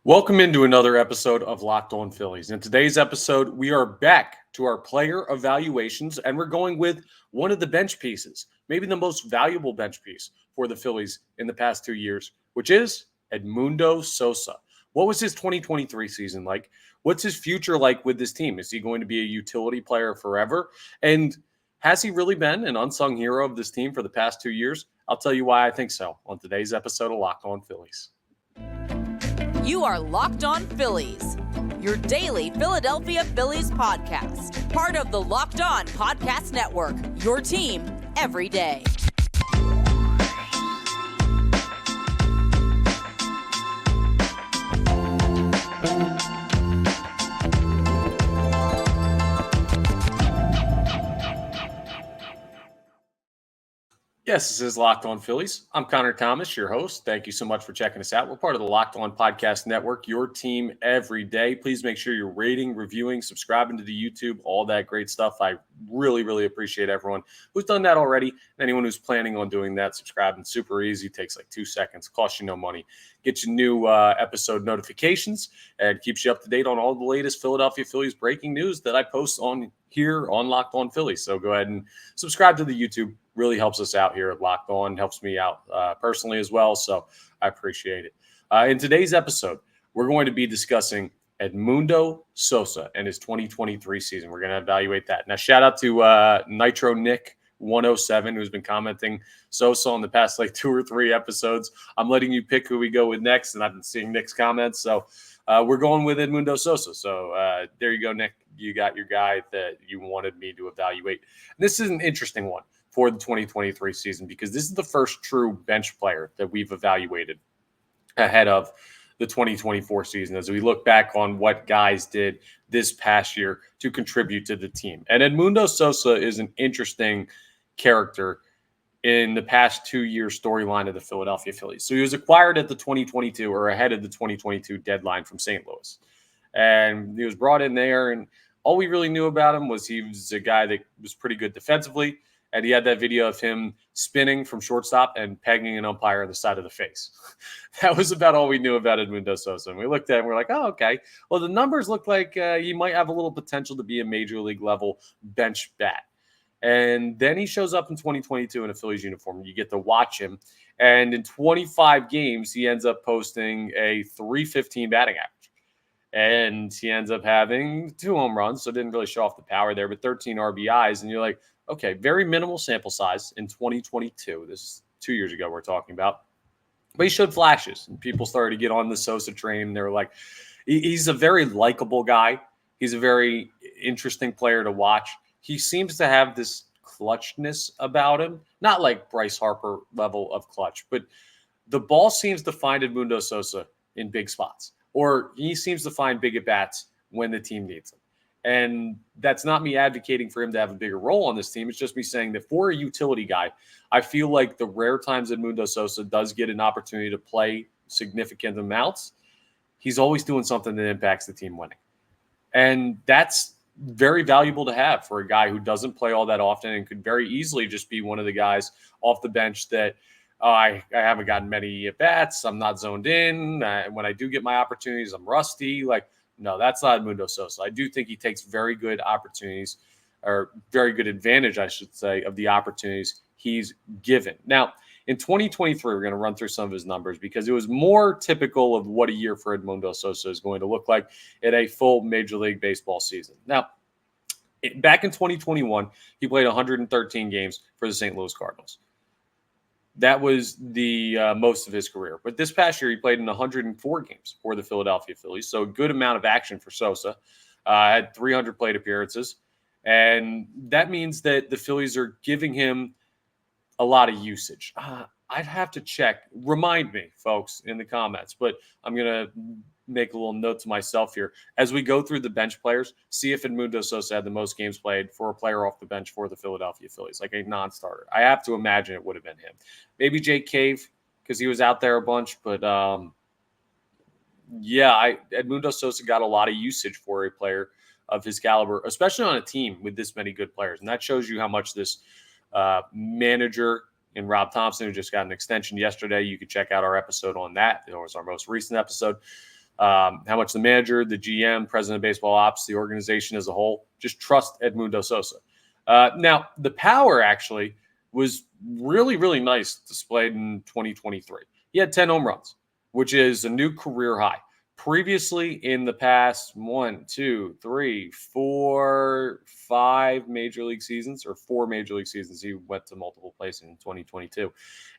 Welcome into another episode of Locked On Phillies. In today's episode, we are back to our player evaluations, and we're going with one of the bench pieces, maybe the most valuable bench piece for the Phillies in the past 2 years, which is Edmundo Sosa. What was his 2023 season like? What's his future like with this team? Is he going to be a utility player forever? And has he really been an unsung hero of this team for the past 2 years? I'll tell you why I think so on today's episode of Locked On Phillies. You are Locked On Phillies, your daily Philadelphia Phillies podcast. Part of the Locked On Podcast Network, your team every day. Yes, this is Locked On Phillies. I'm Connor Thomas, your host. Thank you so much for checking us out. We're part of the Locked On Podcast Network, your team every day. Please make sure you're rating, reviewing, subscribing to the YouTube, all that great stuff. I really appreciate everyone who's done that already. Anyone who's planning on doing that, subscribing, super easy. Takes like 2 seconds, costs you no money. Get you new episode notifications and keeps you up to date on all the latest Philadelphia Phillies breaking news that I post on here on Locked On Phillies. So go ahead and subscribe to the YouTube. Really helps us out here at Locked On, helps me out personally as well. So I appreciate it. In today's episode, we're going to be discussing Edmundo Sosa and his 2023 season. We're going to evaluate that. Now, shout out to Nitro Nick 107, who's been commenting Sosa on the past like 2 or 3 episodes. I'm letting you pick who we go with next, and I've been seeing Nick's comments. So we're going with Edmundo Sosa. So there you go, Nick. You got your guy that you wanted me to evaluate. This is an interesting one for the 2023 season because this is the first true bench player that we've evaluated ahead of the 2024 season as we look back on what guys did this past year to contribute to the team. And Edmundo Sosa is an interesting character in the past 2-year storyline of the Philadelphia Phillies. So he was acquired at the 2022 or ahead of the 2022 deadline from St. Louis. And he was brought in there, and all we really knew about him was he was a guy that was pretty good defensively. And he had that video of him spinning from shortstop and pegging an umpire on the side of the face. That was about all we knew about Edmundo Sosa. And we looked at it and we're like, oh, okay. Well, the numbers look like he might have a little potential to be a major league level bench bat. And then he shows up in 2022 in a Phillies uniform. You get to watch him. And in 25 games, he ends up posting a .315 batting average. And he ends up having 2 home runs, so didn't really show off the power there, but 13 RBIs. And you're like, okay, very minimal sample size in 2022. This is 2 years ago we're talking about. But he showed flashes, and people started to get on the Sosa train. They were like, he's a very likable guy. He's a very interesting player to watch. He seems to have this clutchness about him, not like Bryce Harper level of clutch, but the ball seems to find Edmundo Sosa in big spots, or he seems to find big at-bats when the team needs him. And that's not me advocating for him to have a bigger role on this team. It's just me saying that for a utility guy, I feel like the rare times Edmundo Sosa does get an opportunity to play significant amounts, he's always doing something that impacts the team winning. And that's very valuable to have for a guy who doesn't play all that often and could very easily just be one of the guys off the bench that I haven't gotten many at-bats. I'm not zoned in. When I do get my opportunities, I'm rusty. No, that's not Edmundo Sosa. I do think he takes very good opportunities, or very good advantage, I should say, of the opportunities he's given. Now, in 2023, we're going to run through some of his numbers because it was more typical of what a year for Edmundo Sosa is going to look like in a full Major League Baseball season. Now, back in 2021, he played 113 games for the St. Louis Cardinals. That was the most of his career. But this past year, he played in 104 games for the Philadelphia Phillies. So a good amount of action for Sosa. Had 300 plate appearances. And that means that the Phillies are giving him a lot of usage. I'd have to check. Remind me, folks, in the comments. But I'm going to make a little note to myself here. As we go through the bench players, see if Edmundo Sosa had the most games played for a player off the bench for the Philadelphia Phillies, like a non-starter. I have to imagine it would have been him. Maybe Jake Cave, because he was out there a bunch. But, Edmundo Sosa got a lot of usage for a player of his caliber, especially on a team with this many good players. And that shows you how much this manager and Rob Thompson, who just got an extension yesterday. You can check out our episode on that. It was our most recent episode. how much the manager, the GM, president of baseball ops, the organization as a whole, just trust Edmundo Sosa. Now, the power actually was really, really nice displayed in 2023. He had 10 home runs, which is a new career high. Previously, in the past 5 major league seasons, or 4 major league seasons, he went to multiple places in 2022.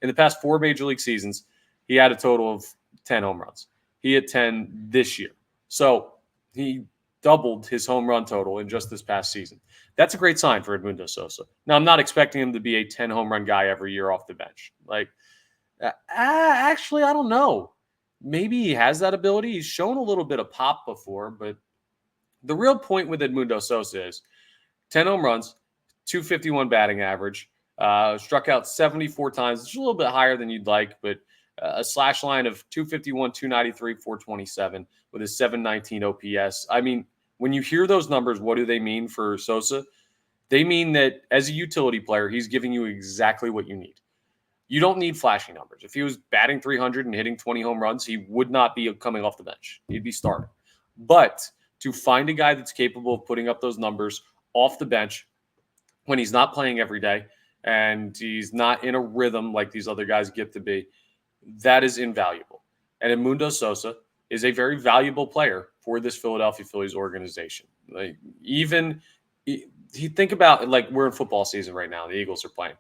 In the past 4 major league seasons, he had a total of 10 home runs. He hit 10 this year. So he doubled his home run total in just this past season. That's a great sign for Edmundo Sosa. Now, I'm not expecting him to be a 10 home run guy every year off the bench. Actually, I don't know. Maybe he has that ability. He's shown a little bit of pop before, but the real point with Edmundo Sosa is 10 home runs, 251 batting average, struck out 74 times. It's a little bit higher than you'd like, but a slash line of 251, 293, 427 with a 719 OPS. I mean, when you hear those numbers, what do they mean for Sosa? They mean that as a utility player, he's giving you exactly what you need. You don't need flashy numbers. If he was batting 300 and hitting 20 home runs, he would not be coming off the bench. He'd be starting. But to find a guy that's capable of putting up those numbers off the bench when he's not playing every day and he's not in a rhythm like these other guys get to be, that is invaluable. And Edmundo Sosa is a very valuable player for this Philadelphia Phillies organization. Think about, we're in football season right now. The Eagles are playing.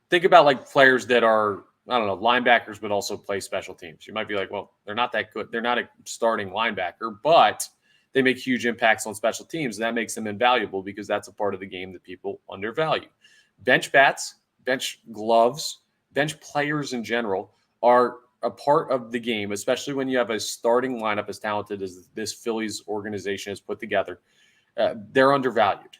Think about players that are, I don't know, linebackers, but also play special teams. You might be like, well, they're not that good. They're not a starting linebacker, but they make huge impacts on special teams. And that makes them invaluable because that's a part of the game that people undervalue. Bench bats, bench gloves, bench players in general are a part of the game, especially when you have a starting lineup as talented as this Phillies organization has put together. They're undervalued.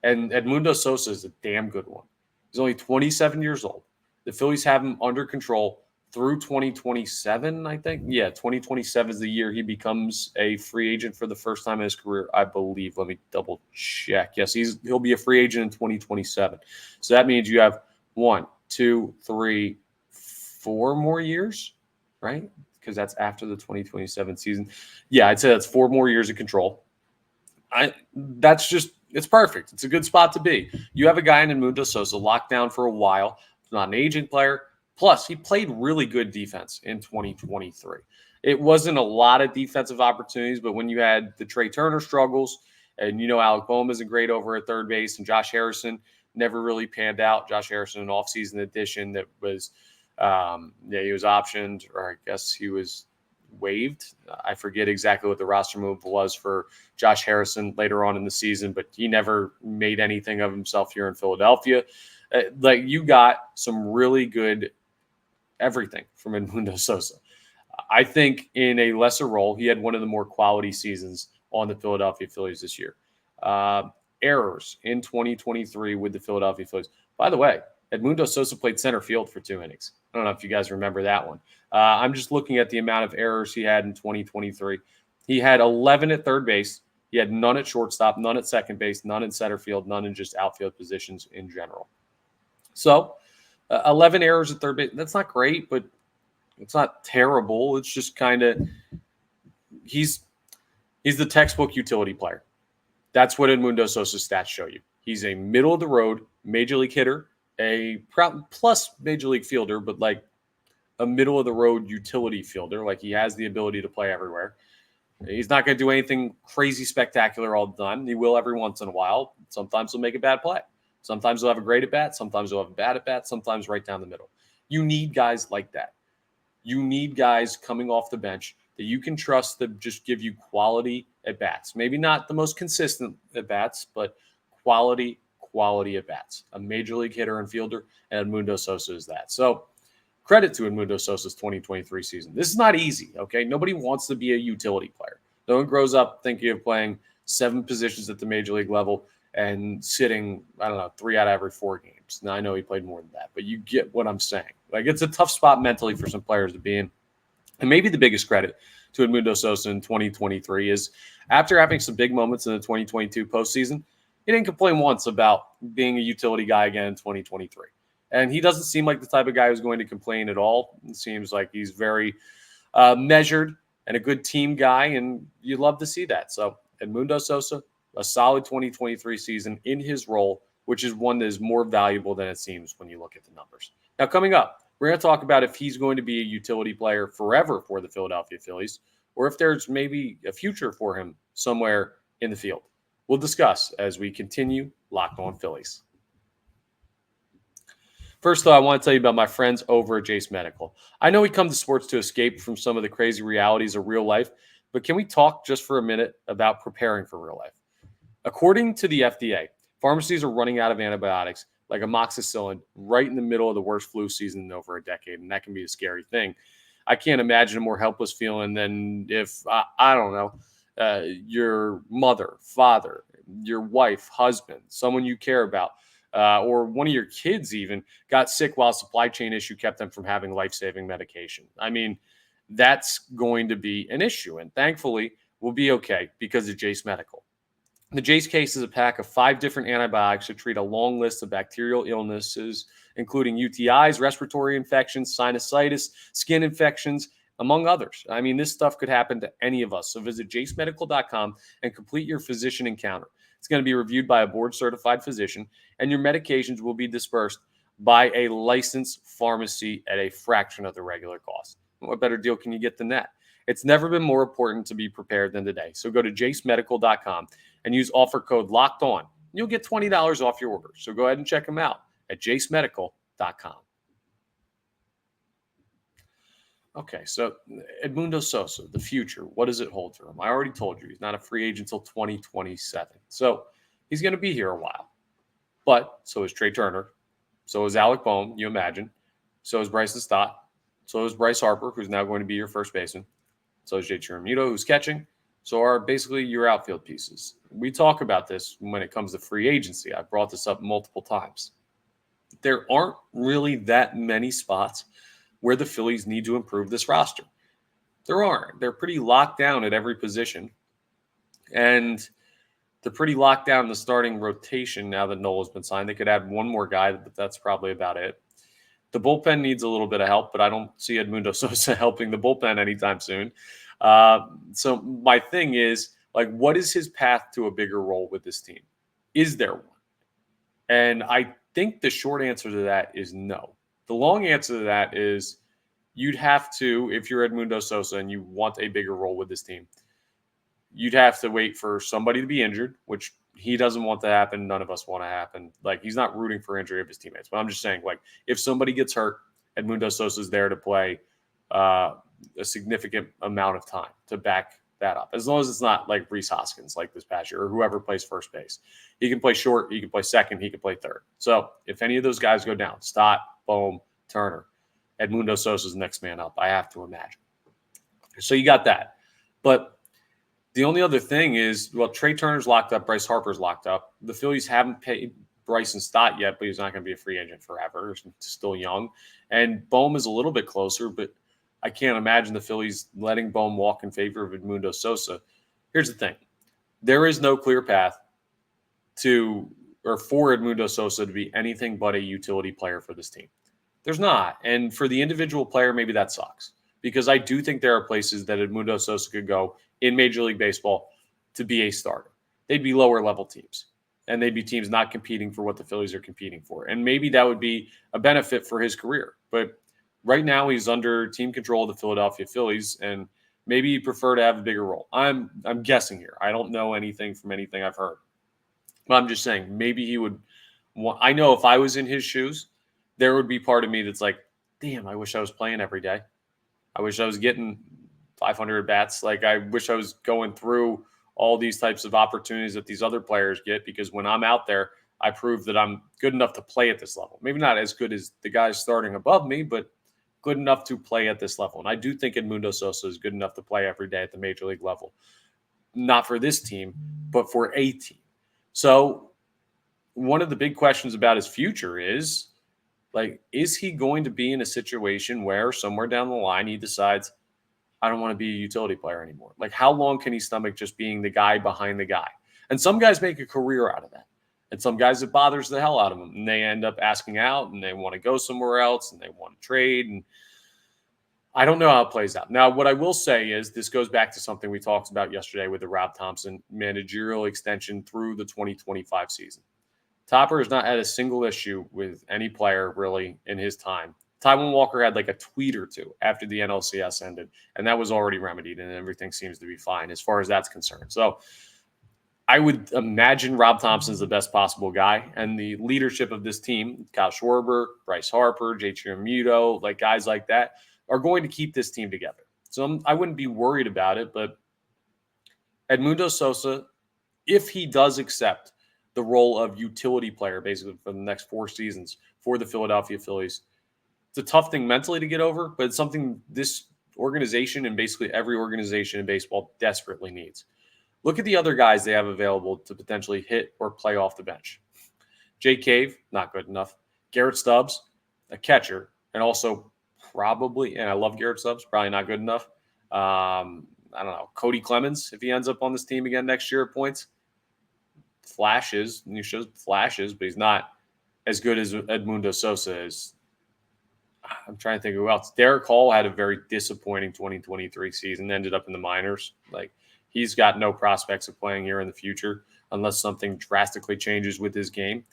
And Edmundo Sosa is a damn good one. He's only 27 years old. The Phillies have him under control through 2027, I think. Yeah, 2027 is the year he becomes a free agent for the first time in his career, I believe. Let me double check. Yes, he'll be a free agent in 2027. So that means you have 1, 2, 3, 4 more years, right? Because that's after the 2027 season. Yeah, I'd say that's 4 more years of control. It's perfect. It's a good spot to be. You have a guy in Edmundo Sosa locked down for a while. He's not an aging player. Plus, he played really good defense in 2023. It wasn't a lot of defensive opportunities, but when you had the Trey Turner struggles, and Alec Bohm isn't great over at third base, and Josh Harrison never really panned out. Josh Harrison, an offseason addition that was, he was optioned, or I guess he was waived. I forget exactly what the roster move was for Josh Harrison later on in the season, but he never made anything of himself here in Philadelphia. You got some really good everything from Edmundo Sosa. I think in a lesser role, he had one of the more quality seasons on the Philadelphia Phillies this year. Errors in 2023 with the Philadelphia Phillies. By the way, Edmundo Sosa played center field for 2 innings. I don't know if you guys remember that one. I'm just looking at the amount of errors he had in 2023. He had 11 at third base. He had none at shortstop, none at second base, none in center field, none in just outfield positions in general. So 11 errors at third base. That's not great, but it's not terrible. It's just kind of he's the textbook utility player. That's what Edmundo Sosa's stats show you. He's a middle-of-the-road major league hitter, a plus major league fielder, but a middle-of-the-road utility fielder. He has the ability to play everywhere. He's not going to do anything crazy spectacular all the time. He will every once in a while. Sometimes he'll make a bad play. Sometimes he'll have a great at-bat. Sometimes he'll have a bad at-bat. Sometimes right down the middle. You need guys like that. You need guys coming off the bench that you can trust to just give you quality at-bats. Maybe not the most consistent at-bats, but quality at-bats. A major league hitter and fielder, and Edmundo Sosa is that. So credit to Edmundo Sosa's 2023 season. This is not easy, okay? Nobody wants to be a utility player. No one grows up thinking of playing 7 positions at the major league level and sitting, 3 out of every 4 games. Now, I know he played more than that, but you get what I'm saying. It's a tough spot mentally for some players to be in. And maybe the biggest credit to Edmundo Sosa in 2023 is after having some big moments in the 2022 postseason, he didn't complain once about being a utility guy again in 2023. And he doesn't seem like the type of guy who's going to complain at all. It seems like he's very measured and a good team guy, and you'd love to see that. So Edmundo Sosa, a solid 2023 season in his role, which is one that is more valuable than it seems when you look at the numbers. Now, coming up, we're going to talk about if he's going to be a utility player forever for the Philadelphia Phillies, or if there's maybe a future for him somewhere in the field. We'll discuss as we continue Locked On Phillies. First, though, I want to tell you about my friends over at Jase Medical. I know we come to sports to escape from some of the crazy realities of real life, but can we talk just for a minute about preparing for real life? According to the FDA, pharmacies are running out of antibiotics like amoxicillin right in the middle of the worst flu season in over a decade, and that can be a scary thing. I can't imagine a more helpless feeling than if, I don't know, your mother, father, your wife, husband, someone you care about, or one of your kids even got sick while a supply chain issue kept them from having life-saving medication. I mean, that's going to be an issue, and thankfully, we'll be okay because of Jase Medical. The Jase case is a pack of 5 different antibiotics to treat a long list of bacterial illnesses, including UTIs, respiratory infections, sinusitis, skin infections, among others. I mean, this stuff could happen to any of us. So visit jasemedical.com and complete your physician encounter. It's going to be reviewed by a board-certified physician, and your medications will be dispersed by a licensed pharmacy at a fraction of the regular cost. What better deal can you get than that? It's never been more important to be prepared than today. So go to jasemedical.com and use offer code LOCKEDON. You'll get $20 off your order. So go ahead and check them out at jasemedical.com. Okay, so Edmundo Sosa, the future, what does it hold for him? I already told you he's not a free agent until 2027. So he's going to be here a while. But so is Trey Turner. So is Alec Bohm, you imagine. So is Bryson Stott. So is Bryce Harper, who's now going to be your first baseman. So is Jake Chirimuto, who's catching. So are basically your outfield pieces. We talk about this when it comes to free agency. I've brought this up multiple times. There aren't really that many spots where the Phillies need to improve this roster. There aren't. They're pretty locked down at every position. And they're pretty locked down in the starting rotation now that Nola has been signed. They could add one more guy, but that's probably about it. The bullpen needs a little bit of help, but I don't see Edmundo Sosa helping the bullpen anytime soon. So my thing is, like, what is his path to a bigger role with this team? Is there one? And I think the short answer to that is no. The long answer to that is you'd have to, if you're Edmundo Sosa and you want a bigger role with this team, you'd have to wait for somebody to be injured, which he doesn't want to happen. None of us want to happen. Like, he's not rooting for injury of his teammates. But I'm just saying, like, if somebody gets hurt, Edmundo Sosa is there to play a significant amount of time to back that up. As long as it's not like Rhys Hoskins like this past year or whoever plays first base. He can play short, he can play second, he can play third. So if any of those guys go down, Stott, Bohm, Turner, Edmundo Sosa's next man up, I have to imagine. So you got that. But the only other thing is, well, Trey Turner's locked up, Bryce Harper's locked up. The Phillies haven't paid Bryson Stott yet, but he's not going to be a free agent forever. He's still young. And Bohm is a little bit closer, but I can't imagine the Phillies letting Bohm walk in favor of Edmundo Sosa. Here's the thing. There is no clear path for Edmundo Sosa to be anything but a utility player for this team. There's not. And for the individual player, maybe that sucks. Because I do think there are places that Edmundo Sosa could go in Major League Baseball to be a starter. They'd be lower level teams. And they'd be teams not competing for what the Phillies are competing for. And maybe that would be a benefit for his career. But right now he's under team control of the Philadelphia Phillies, and maybe he'd prefer to have a bigger role. I'm guessing here. I don't know anything from anything I've heard. But I'm just saying maybe he would want – I know if I was in his shoes, there would be part of me that's like, damn, I wish I was playing every day. I wish I was getting 500 bats. Like, I wish I was going through all these types of opportunities that these other players get, because when I'm out there, I prove that I'm good enough to play at this level. Maybe not as good as the guys starting above me, but good enough to play at this level. And I do think Edmundo Sosa is good enough to play every day at the Major League level. Not for this team, but for a team. So one of the big questions about his future is, like, is he going to be in a situation where somewhere down the line he decides, I don't want to be a utility player anymore? Like, how long can he stomach just being the guy behind the guy? And some guys make a career out of that. And some guys, it bothers the hell out of them. And they end up asking out and they want to go somewhere else and they want to trade. And I don't know how it plays out. Now, what I will say is this goes back to something we talked about yesterday with the Rob Thompson managerial extension through the 2025 season. Topper has not had a single issue with any player really in his time. Taijuan Walker had like a tweet or two after the NLCS ended, and that was already remedied, and everything seems to be fine as far as that's concerned. So I would imagine Rob Thompson's the best possible guy, and the leadership of this team, Kyle Schwarber, Bryce Harper, JT Realmuto, like guys like that, are going to keep this team together. So I wouldn't be worried about it, but Edmundo Sosa, if he does accept the role of utility player basically for the next 4 seasons for the Philadelphia Phillies, it's a tough thing mentally to get over, but it's something this organization and basically every organization in baseball desperately needs. Look at the other guys they have available to potentially hit or play off the bench. Jay Cave, not good enough. Garrett Stubbs, a catcher, and also probably, and I love Garrett Stubbs, probably not good enough. I don't know. Cody Clemens, if he ends up on this team again next year at points, flashes, and he shows flashes, but he's not as good as Edmundo Sosa is. I'm trying to think of who else. Derek Hall had a very disappointing 2023 season, ended up in the minors. Like, he's got no prospects of playing here in the future unless something drastically changes with his game.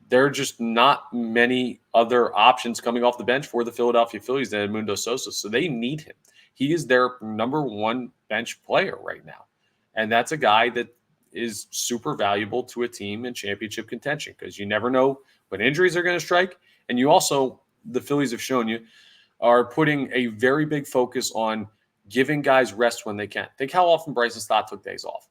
There are just not many other options coming off the bench for the Philadelphia Phillies than Edmundo Sosa, so they need him. He is their number one bench player right now, and that's a guy that is super valuable to a team in championship contention because you never know when injuries are going to strike, and you also, the Phillies have shown you, are putting a very big focus on giving guys rest when they can. Think how often Bryson Stott took days off.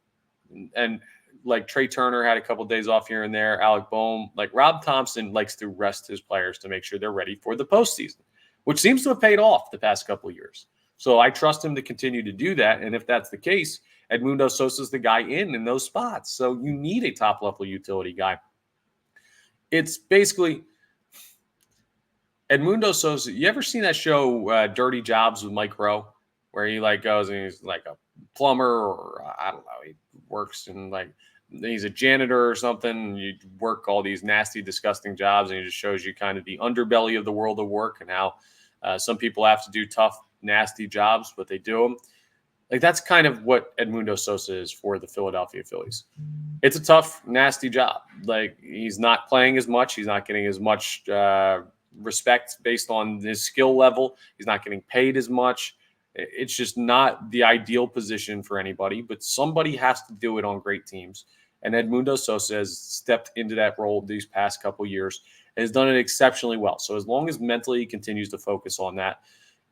And like Trey Turner had a couple of days off here and there, Alec Boehm. Like Rob Thompson likes to rest his players to make sure they're ready for the postseason, which seems to have paid off the past couple of years. So I trust him to continue to do that. And if that's the case, Edmundo Sosa is the guy in those spots. So you need a top-level utility guy. It's basically Edmundo Sosa. You ever seen that show Dirty Jobs with Mike Rowe, where he like goes and he's like a plumber or I don't know, he works in like he's a janitor or something. You work all these nasty, disgusting jobs, and he just shows you kind of the underbelly of the world of work and how some people have to do tough, nasty jobs, but they do them. Like that's kind of what Edmundo Sosa is for the Philadelphia Phillies. It's a tough, nasty job. Like he's not playing as much. He's not getting as much respect based on his skill level. He's not getting paid as much. It's just not the ideal position for anybody, but somebody has to do it on great teams. And Edmundo Sosa has stepped into that role these past couple of years and has done it exceptionally well. So as long as mentally he continues to focus on that,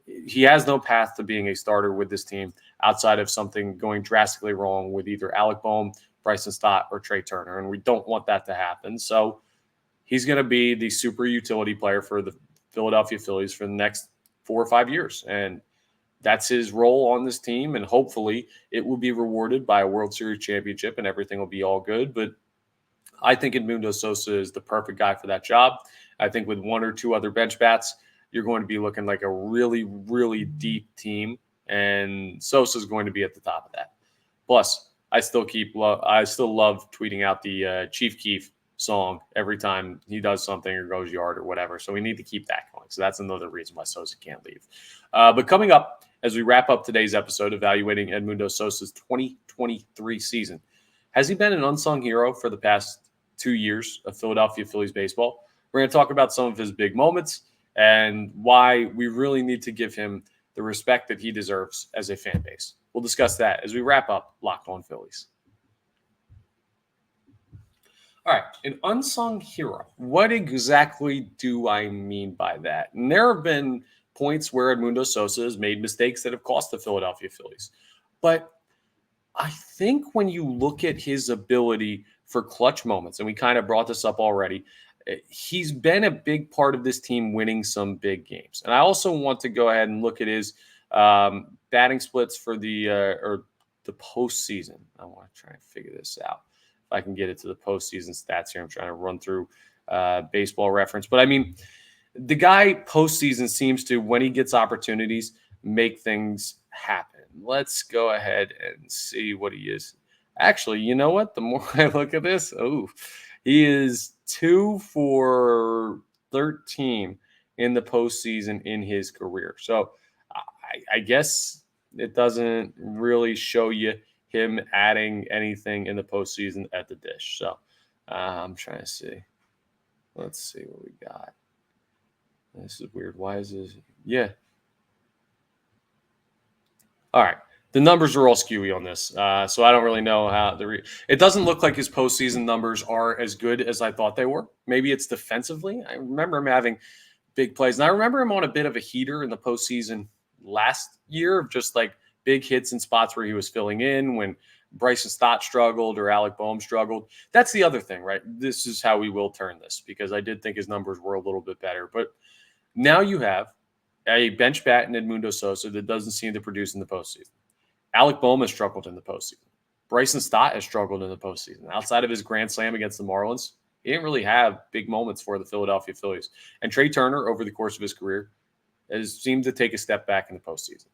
he has no path to being a starter with this team outside of something going drastically wrong with either Alec Boehm, Bryson Stott, or Trey Turner. And we don't want that to happen. So he's going to be the super utility player for the Philadelphia Phillies for the next 4 or 5 years. And that's his role on this team. And hopefully it will be rewarded by a World Series championship and everything will be all good. But I think Edmundo Sosa is the perfect guy for that job. I think with 1 or 2 other bench bats, you're going to be looking like a really, really deep team. And Sosa is going to be at the top of that. Plus, I still love tweeting out the Chief Keef song every time he does something or goes yard or whatever. So we need to keep that going. So that's another reason why Sosa can't leave. But coming up, as we wrap up today's episode evaluating Edmundo Sosa's 2023 season, has he been an unsung hero for the past 2 years of Philadelphia Phillies baseball? We're going to talk about some of his big moments and why we really need to give him the respect that he deserves as a fan base. We'll discuss that as we wrap up Locked On Phillies. All right, an unsung hero. What exactly do I mean by that? And there have been points where Edmundo Sosa has made mistakes that have cost the Philadelphia Phillies. But I think when you look at his ability for clutch moments, and we kind of brought this up already, he's been a big part of this team winning some big games. And I also want to go ahead and look at his batting splits for the postseason. I want to try and figure this out. If I can get it to the postseason stats here, I'm trying to run through Baseball Reference. But I mean, the guy postseason seems to, when he gets opportunities, make things happen. Let's go ahead and see what he is. Actually, you know what? The more I look at this, he is 2 for 13 in the postseason in his career. So I guess it doesn't really show you him adding anything in the postseason at the dish. So I'm trying to see. Let's see what we got. This is weird. Why is this? Yeah. All right. The numbers are all skewy on this. So I don't really know how it doesn't look like his postseason numbers are as good as I thought they were. Maybe it's defensively. I remember him having big plays. And I remember him on a bit of a heater in the postseason last year of just like big hits in spots where he was filling in when Bryson Stott struggled or Alec Boehm struggled. That's the other thing, right? This is how we will turn this because I did think his numbers were a little bit better. But now you have a bench bat in Edmundo Sosa that doesn't seem to produce in the postseason. Alec Boehm has struggled in the postseason. Bryson Stott has struggled in the postseason. Outside of his grand slam against the Marlins, he didn't really have big moments for the Philadelphia Phillies. And Trey Turner, over the course of his career, has seemed to take a step back in the postseason.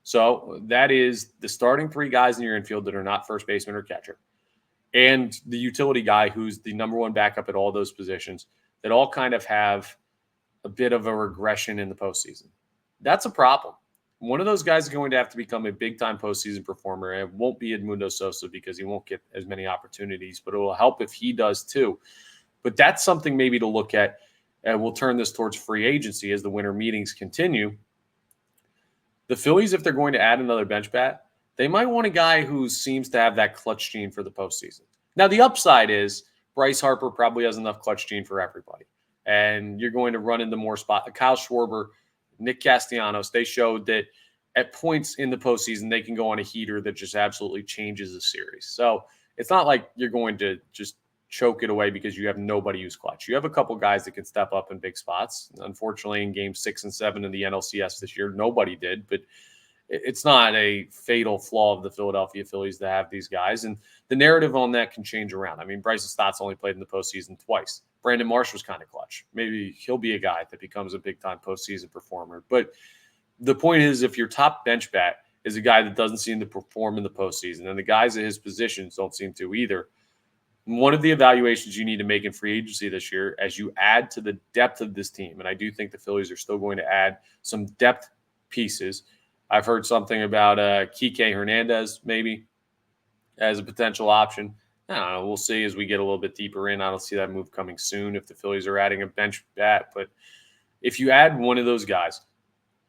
So that is the starting three guys in your infield that are not first baseman or catcher, and the utility guy who's the number one backup at all those positions that all kind of have a bit of a regression in the postseason. That's a problem. One of those guys is going to have to become a big-time postseason performer, and it won't be Edmundo Sosa because he won't get as many opportunities, but it will help if he does too. But that's something maybe to look at, and we'll turn this towards free agency as the winter meetings continue. The Phillies, if they're going to add another bench bat, they might want a guy who seems to have that clutch gene for the postseason. Now, the upside is Bryce Harper probably has enough clutch gene for everybody, and you're going to run into more spots. Kyle Schwarber, Nick Castellanos, they showed that at points in the postseason, they can go on a heater that just absolutely changes the series. So it's not like you're going to just choke it away because you have nobody who's clutch. You have a couple guys that can step up in big spots. Unfortunately, in games 6 and 7 in the NLCS this year, nobody did, but it's not a fatal flaw of the Philadelphia Phillies to have these guys. And the narrative on that can change around. I mean, Bryson Stott's only played in the postseason twice. Brandon Marsh was kind of clutch. Maybe he'll be a guy that becomes a big-time postseason performer. But the point is, if your top bench bat is a guy that doesn't seem to perform in the postseason, and the guys at his positions don't seem to either, one of the evaluations you need to make in free agency this year as you add to the depth of this team, and I do think the Phillies are still going to add some depth pieces. I've heard something about Kike Hernandez maybe as a potential option. I don't know. We'll see as we get a little bit deeper in. I don't see that move coming soon if the Phillies are adding a bench bat. But if you add one of those guys,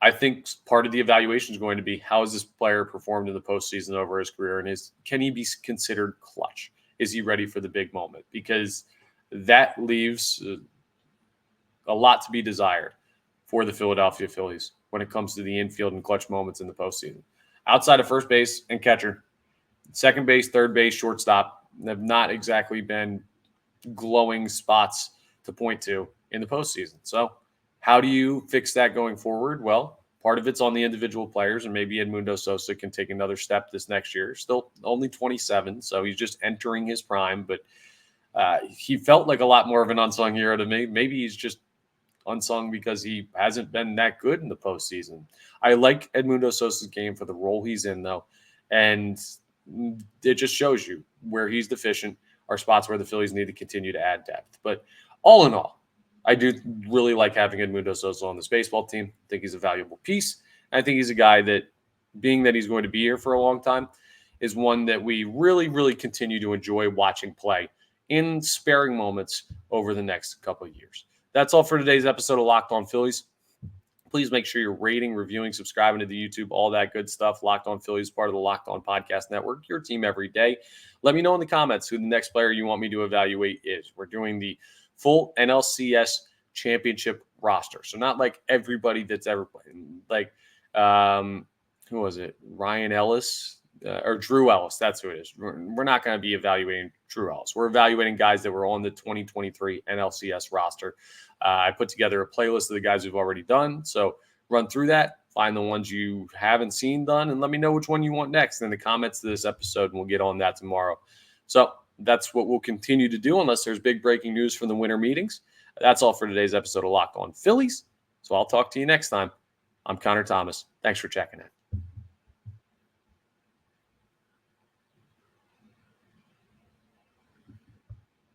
I think part of the evaluation is going to be how has this player performed in the postseason over his career, and can he be considered clutch? Is he ready for the big moment? Because that leaves a lot to be desired for the Philadelphia Phillies when it comes to the infield and clutch moments in the postseason. Outside of first base and catcher, second base, third base, shortstop have not exactly been glowing spots to point to in the postseason. So how do you fix that going forward? Well, part of it's on the individual players, and maybe Edmundo Sosa can take another step this next year. Still only 27, so he's just entering his prime, but he felt like a lot more of an unsung hero to me. Maybe he's just unsung because he hasn't been that good in the postseason. I like Edmundo Sosa's game for the role he's in, though, and it just shows you where he's deficient are spots where the Phillies need to continue to add depth. But all in all, I do really like having Edmundo Sosa on this baseball team. I think he's a valuable piece. I think he's a guy that, being that he's going to be here for a long time, is one that we really, really continue to enjoy watching play in sparing moments over the next couple of years. That's all for today's episode of Locked On Phillies. Please make sure you're rating, reviewing, subscribing to the YouTube, all that good stuff. Locked On Phillies, part of the Locked On Podcast Network, your team every day. Let me know in the comments who the next player you want me to evaluate is. We're doing the full NLCS championship roster. So not like everybody that's ever played. Like, who was it? Ryan Ellis or Drew Ellis. That's who it is. We're not going to be evaluating Drew Ellis. We're evaluating guys that were on the 2023 NLCS roster. I put together a playlist of the guys we've already done. So run through that, find the ones you haven't seen done, and let me know which one you want next in the comments to this episode, and we'll get on that tomorrow. So that's what we'll continue to do unless there's big breaking news from the winter meetings. That's all for today's episode of Locked On Phillies. So I'll talk to you next time. I'm Connor Thomas. Thanks for checking in.